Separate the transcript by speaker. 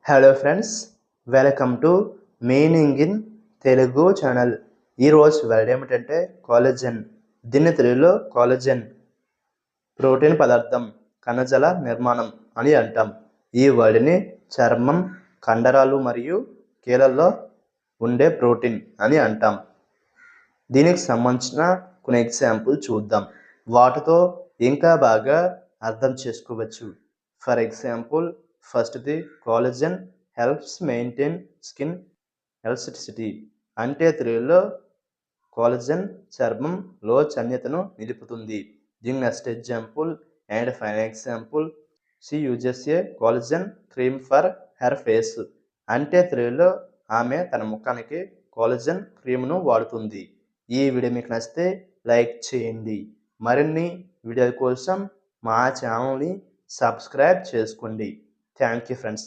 Speaker 1: Hello friends, welcome to meaning in Telugu channel. ఈరోజు word ఏమిటంటే కాలజన్. దీన్ని తెలుగులో కాలజన్ ప్రోటీన్ పదార్థం, కణజాల నిర్మాణం అని అంటాం. ఈ వర్డ్ని చర్మం, కండరాలు మరియు కీళ్ళల్లో ఉండే ప్రోటీన్ అని అంటాం. దీనికి సంబంధించిన కొన్ని ఎగ్జాంపుల్ చూద్దాం. వాటితో ఇంకా బాగా అర్థం చేసుకోవచ్చు. ఫర్ ఎగ్జాంపుల్, ఫస్ట్ది collagen helps maintain skin elasticity. అంటే తెలుగులో కాలజన్ చర్మంలో చన్యతను నిలుపుతుంది. దీని next example and final example, she uses a collagen cream for her face. అంటే తెలుగులో ఆమె తన ముఖానికి కాలజన్ క్రీమ్ను వాడుతుంది. ఈ వీడియో మీకు నచ్చితే లైక్ చేయండి. మరిన్ని వీడియోల కోసం మా ఛానల్ని సబ్స్క్రైబ్ చేసుకోండి. Thank you friends.